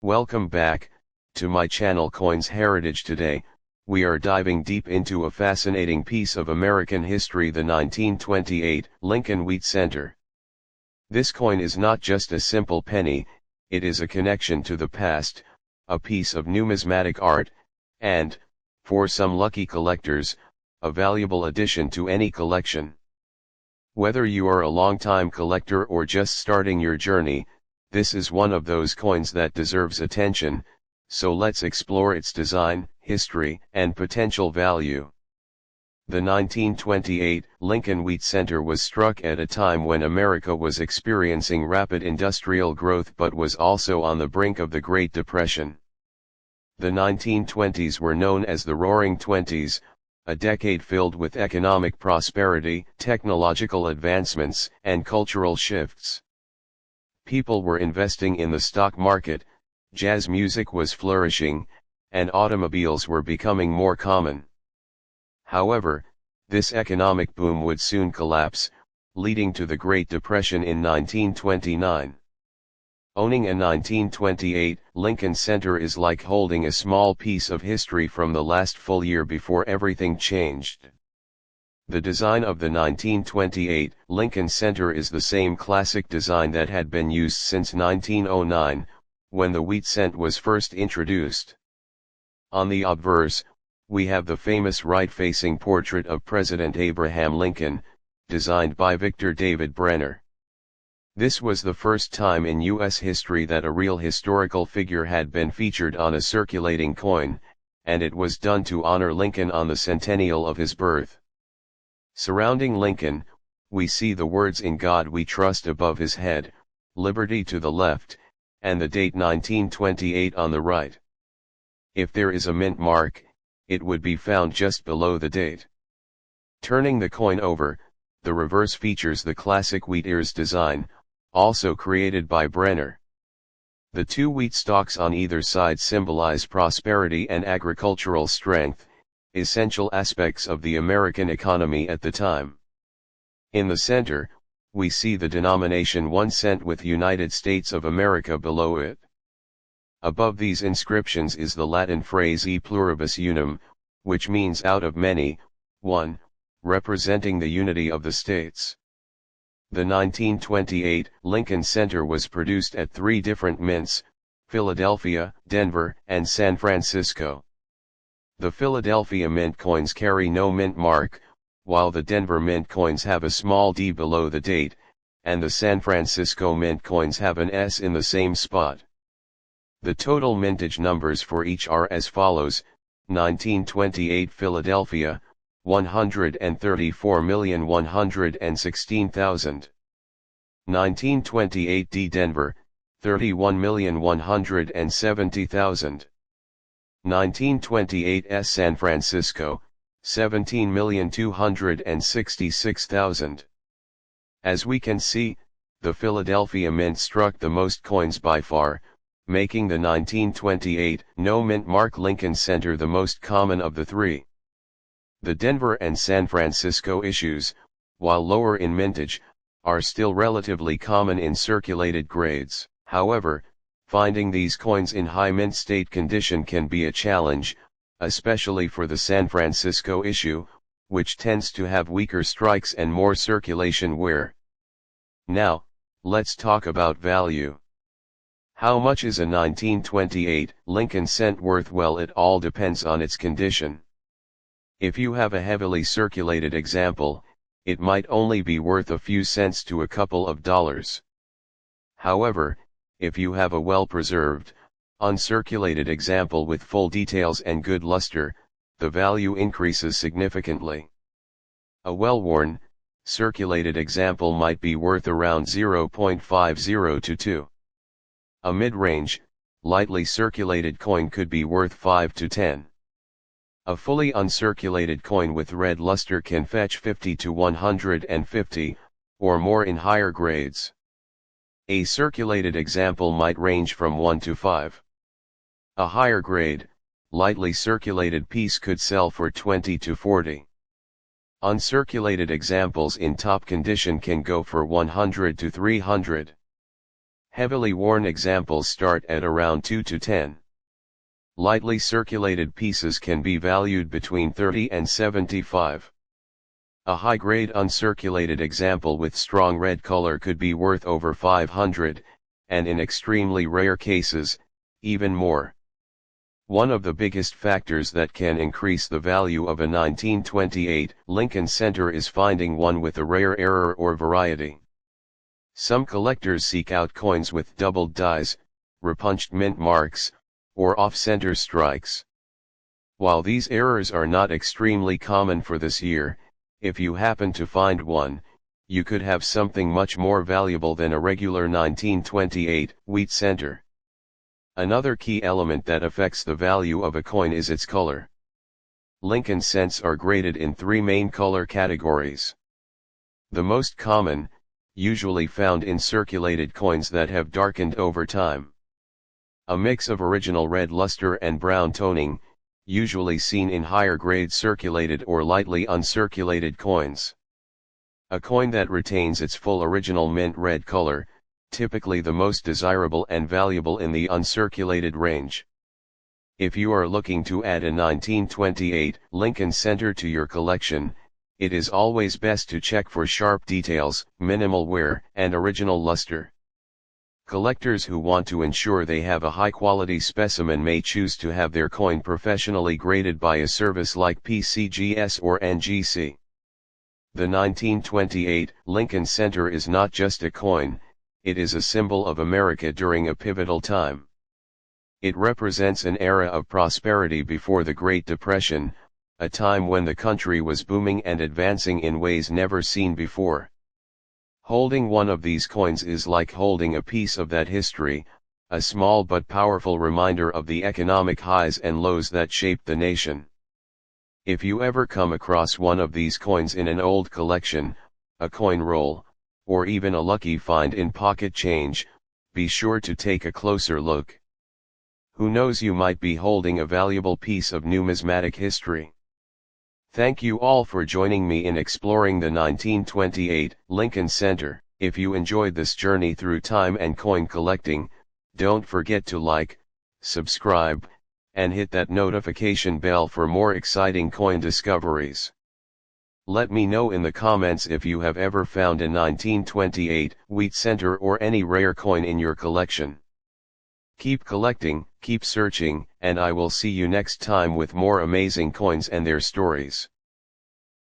Welcome back to my channel Coins Heritage. Today, we are diving deep into a fascinating piece of American history, the 1928 Lincoln Wheat Center. This coin is not just a simple penny, it is a connection to the past, a piece of numismatic art, and, for some lucky collectors, a valuable addition to any collection. Whether you are a long-time collector or just starting your journey, this is one of those coins that deserves attention, so let's explore its design, history, and potential value. The 1928 Lincoln Wheat Center was struck at a time when America was experiencing rapid industrial growth but was also on the brink of the Great Depression. The 1920s were known as the Roaring Twenties, a decade filled with economic prosperity, technological advancements, and cultural shifts. People were investing in the stock market, jazz music was flourishing, and automobiles were becoming more common. However, this economic boom would soon collapse, leading to the Great Depression in 1929. Owning a 1928 Lincoln Center is like holding a small piece of history from the last full year before everything changed. The design of the 1928 Lincoln Center is the same classic design that had been used since 1909, when the wheat cent was first introduced. On the obverse, we have the famous right-facing portrait of President Abraham Lincoln, designed by Victor David Brenner. This was the first time in U.S. history that a real historical figure had been featured on a circulating coin, and it was done to honor Lincoln on the centennial of his birth. Surrounding Lincoln, we see the words "In God We Trust" above his head, "Liberty" to the left, and the date 1928 on the right. If there is a mint mark, it would be found just below the date. Turning the coin over, the reverse features the classic wheat ears design, also created by Brenner. The two wheat stalks on either side symbolize prosperity and agricultural strength, essential aspects of the American economy at the time. In the center, we see the denomination 1 cent with United States of America below it. Above these inscriptions is the Latin phrase e pluribus unum, which means out of many, one, representing the unity of the states. The 1928 Lincoln Center was produced at 3 different mints: Philadelphia, Denver, and San Francisco. The Philadelphia mint coins carry no mint mark, while the Denver mint coins have a small d below the date, and the San Francisco mint coins have an S in the same spot. The total mintage numbers for each are as follows: 1928 Philadelphia, 134,116,000. 1928 D Denver, 31,170,000. 1928 S San Francisco, 17,266,000. As we can see, the Philadelphia mint struck the most coins by far, making the 1928 no mint mark Lincoln Center the most common of the 3. The Denver and San Francisco issues, while lower in mintage, are still relatively common in circulated grades. However, finding these coins in high mint state condition can be a challenge, especially for the San Francisco issue, which tends to have weaker strikes and more circulation wear. Now, let's talk about value. How much is a 1928 Lincoln cent worth? Well, it all depends on its condition. If you have a heavily circulated example, it might only be worth a few cents to a couple of dollars. However, if you have a well-preserved, uncirculated example with full details and good luster, the value increases significantly. A well-worn, circulated example might be worth around 0.50 to 2. A mid-range, lightly circulated coin could be worth 5 to 10. A fully uncirculated coin with red luster can fetch 50 to 150, or more in higher grades. A circulated example might range from 1 to 5. A higher grade, lightly circulated piece could sell for 20 to 40. Uncirculated examples in top condition can go for 100 to 300. Heavily worn examples start at around 2 to 10. Lightly circulated pieces can be valued between 30 and 75. A high-grade uncirculated example with strong red color could be worth over 500, and in extremely rare cases, even more. One of the biggest factors that can increase the value of a 1928 Lincoln Center is finding one with a rare error or variety. Some collectors seek out coins with doubled dies, repunched mint marks, or off-center strikes. While these errors are not extremely common for this year, if you happen to find one, you could have something much more valuable than a regular 1928 wheat center. Another key element that affects the value of a coin is its color. Lincoln cents are graded in three main color categories. The most common, usually found in circulated coins that have darkened over time. A mix of original red luster and brown toning, usually seen in higher grade circulated or lightly uncirculated coins. A coin that retains its full original mint red color, typically the most desirable and valuable in the uncirculated range. If you are looking to add a 1928 Lincoln Center to your collection, it is always best to check for sharp details, minimal wear, and original luster. Collectors who want to ensure they have a high-quality specimen may choose to have their coin professionally graded by a service like PCGS or NGC. The 1928 Lincoln Center is not just a coin, it is a symbol of America during a pivotal time. It represents an era of prosperity before the Great Depression, a time when the country was booming and advancing in ways never seen before. Holding one of these coins is like holding a piece of that history, a small but powerful reminder of the economic highs and lows that shaped the nation. If you ever come across one of these coins in an old collection, a coin roll, or even a lucky find in pocket change, be sure to take a closer look. Who knows, you might be holding a valuable piece of numismatic history. Thank you all for joining me in exploring the 1928 Lincoln Center. If you enjoyed this journey through time and coin collecting, don't forget to like, subscribe, and hit that notification bell for more exciting coin discoveries. Let me know in the comments if you have ever found a 1928 wheat center or any rare coin in your collection. Keep collecting, keep searching, and I will see you next time with more amazing coins and their stories.